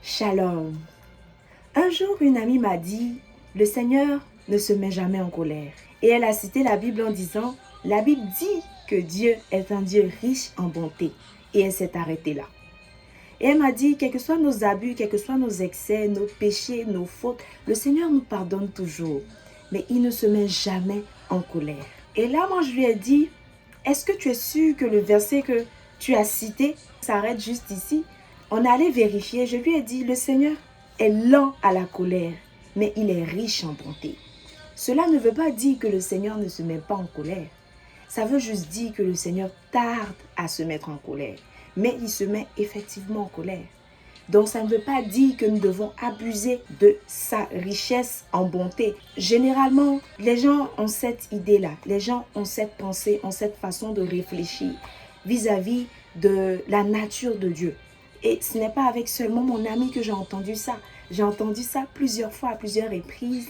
Shalom. Un jour, une amie m'a dit, le Seigneur ne se met jamais en colère. Et elle a cité la Bible en disant, la Bible dit que Dieu est un Dieu riche en bonté. Et elle s'est arrêtée là. Et elle m'a dit, quels que soient nos abus, quels que soient nos excès, nos péchés, nos fautes, le Seigneur nous pardonne toujours. Mais il ne se met jamais en colère. Et là, moi, je lui ai dit, est-ce que tu es sûr que le verset que tu as cité s'arrête juste ici? On allait vérifier. Je lui ai dit, le Seigneur est lent à la colère, mais il est riche en bonté. Cela ne veut pas dire que le Seigneur ne se met pas en colère. Ça veut juste dire que le Seigneur tarde à se mettre en colère. Mais il se met effectivement en colère. Donc ça ne veut pas dire que nous devons abuser de sa richesse en bonté. Généralement, les gens ont cette idée-là. Les gens ont cette pensée, ont cette façon de réfléchir vis-à-vis de la nature de Dieu. Et ce n'est pas avec seulement mon ami que j'ai entendu ça. J'ai entendu ça plusieurs fois, à plusieurs reprises,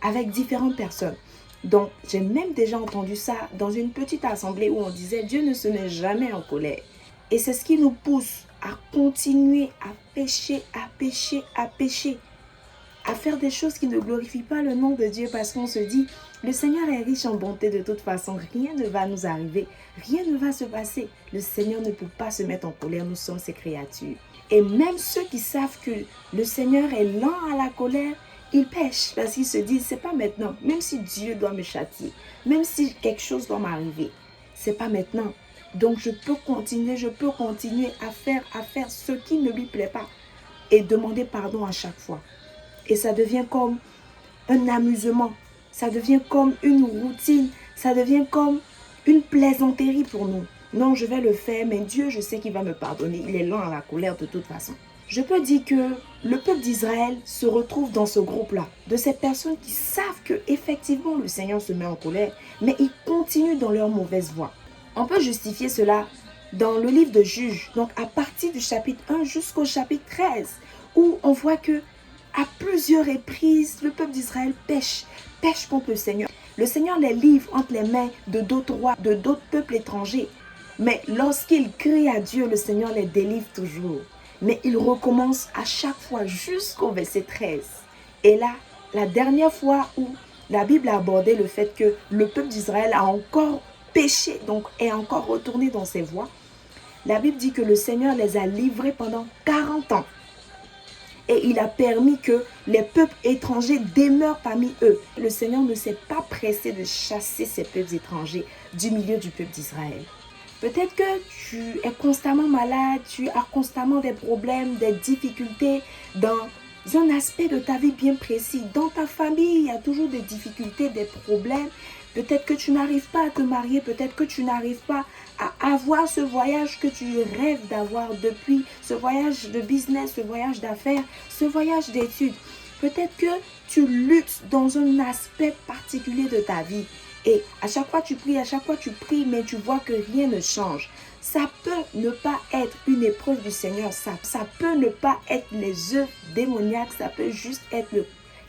avec différentes personnes. Donc, j'ai même déjà entendu ça dans une petite assemblée où on disait « Dieu ne se met jamais en colère ». Et c'est ce qui nous pousse à continuer à pécher, à faire des choses qui ne glorifient pas le nom de Dieu parce qu'on se dit « Le Seigneur est riche en bonté de toute façon, rien ne va nous arriver, rien ne va se passer. Le Seigneur ne peut pas se mettre en colère, nous sommes ses créatures. » Et même ceux qui savent que le Seigneur est lent à la colère, ils pêchent parce qu'ils se disent, c'est pas maintenant, même si Dieu doit me châtier, même si quelque chose doit m'arriver, c'est pas maintenant. Donc je peux continuer à faire ce qui ne lui plaît pas et demander pardon à chaque fois. Et ça devient comme un amusement, ça devient comme une routine, ça devient comme une plaisanterie pour nous. Non, je vais le faire, mais Dieu, je sais qu'il va me pardonner. Il est lent à la colère de toute façon. Je peux dire que le peuple d'Israël se retrouve dans ce groupe-là, de ces personnes qui savent que effectivement le Seigneur se met en colère, mais ils continuent dans leur mauvaise voie. On peut justifier cela dans le livre de Juges, donc à partir du chapitre 1 jusqu'au chapitre 13, où on voit que à plusieurs reprises, le peuple d'Israël pêche contre le Seigneur. Le Seigneur les livre entre les mains de d'autres rois, de d'autres peuples étrangers. Mais lorsqu'ils crient à Dieu, le Seigneur les délivre toujours. Mais il recommence à chaque fois jusqu'au verset 13. Et là, la dernière fois où la Bible a abordé le fait que le peuple d'Israël a encore péché, donc est encore retourné dans ses voies, la Bible dit que le Seigneur les a livrés pendant 40 ans. Et il a permis que les peuples étrangers demeurent parmi eux. Le Seigneur ne s'est pas pressé de chasser ces peuples étrangers du milieu du peuple d'Israël. Peut-être que tu es constamment malade, tu as constamment des problèmes, des difficultés dans un aspect de ta vie bien précis. Dans ta famille, il y a toujours des difficultés, des problèmes. Peut-être que tu n'arrives pas à te marier, peut-être que tu n'arrives pas à avoir ce voyage que tu rêves d'avoir depuis, ce voyage de business, ce voyage d'affaires, ce voyage d'études. Peut-être que tu luttes dans un aspect particulier de ta vie. Et à chaque fois tu pries, mais tu vois que rien ne change. Ça peut ne pas être une épreuve du Seigneur, ça peut ne pas être les œuvres démoniaques, ça peut juste être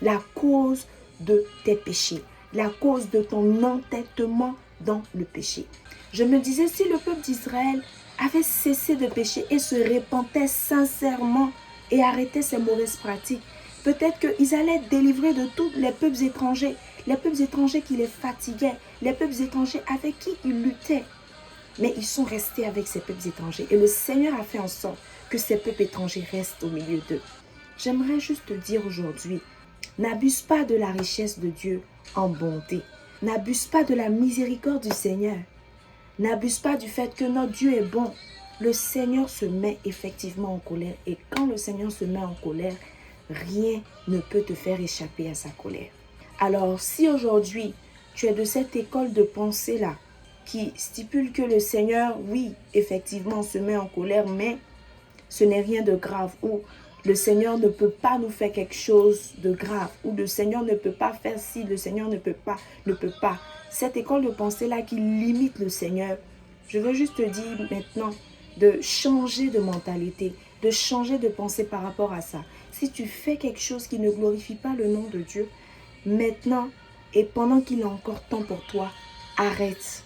la cause de tes péchés, la cause de ton entêtement dans le péché. Je me disais, si le peuple d'Israël avait cessé de pécher et se repentait sincèrement et arrêtait ses mauvaises pratiques, peut-être qu'ils allaient être délivrés de tous les peuples étrangers qui les fatiguaient, les peuples étrangers avec qui ils luttaient. Mais ils sont restés avec ces peuples étrangers et le Seigneur a fait en sorte que ces peuples étrangers restent au milieu d'eux. J'aimerais juste te dire aujourd'hui, n'abuse pas de la richesse de Dieu en bonté. N'abuse pas de la miséricorde du Seigneur. N'abuse pas du fait que notre Dieu est bon. Le Seigneur se met effectivement en colère et quand le Seigneur se met en colère, rien ne peut te faire échapper à sa colère. Alors, si aujourd'hui, tu es de cette école de pensée-là, qui stipule que le Seigneur, oui, effectivement, se met en colère, mais ce n'est rien de grave, ou le Seigneur ne peut pas nous faire quelque chose de grave, ou le Seigneur ne peut pas faire ci, le Seigneur ne peut pas. Cette école de pensée-là qui limite le Seigneur, je veux juste te dire maintenant de changer de mentalité, de changer de pensée par rapport à ça. Si tu fais quelque chose qui ne glorifie pas le nom de Dieu, maintenant et pendant qu'il est encore temps pour toi, arrête.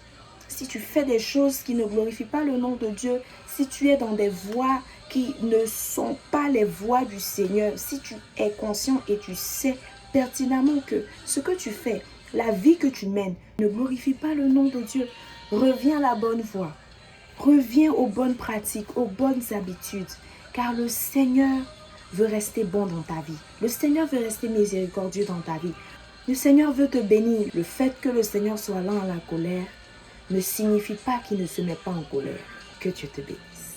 si tu fais des choses qui ne glorifient pas le nom de Dieu, si tu es dans des voies qui ne sont pas les voies du Seigneur, si tu es conscient et tu sais pertinemment que ce que tu fais, la vie que tu mènes, ne glorifie pas le nom de Dieu, reviens à la bonne voie. Reviens aux bonnes pratiques, aux bonnes habitudes, car le Seigneur veut rester bon dans ta vie. Le Seigneur veut rester miséricordieux dans ta vie. Le Seigneur veut te bénir. Le fait que le Seigneur soit lent à la colère ne signifie pas qu'il ne se met pas en colère. Que Dieu te bénisse.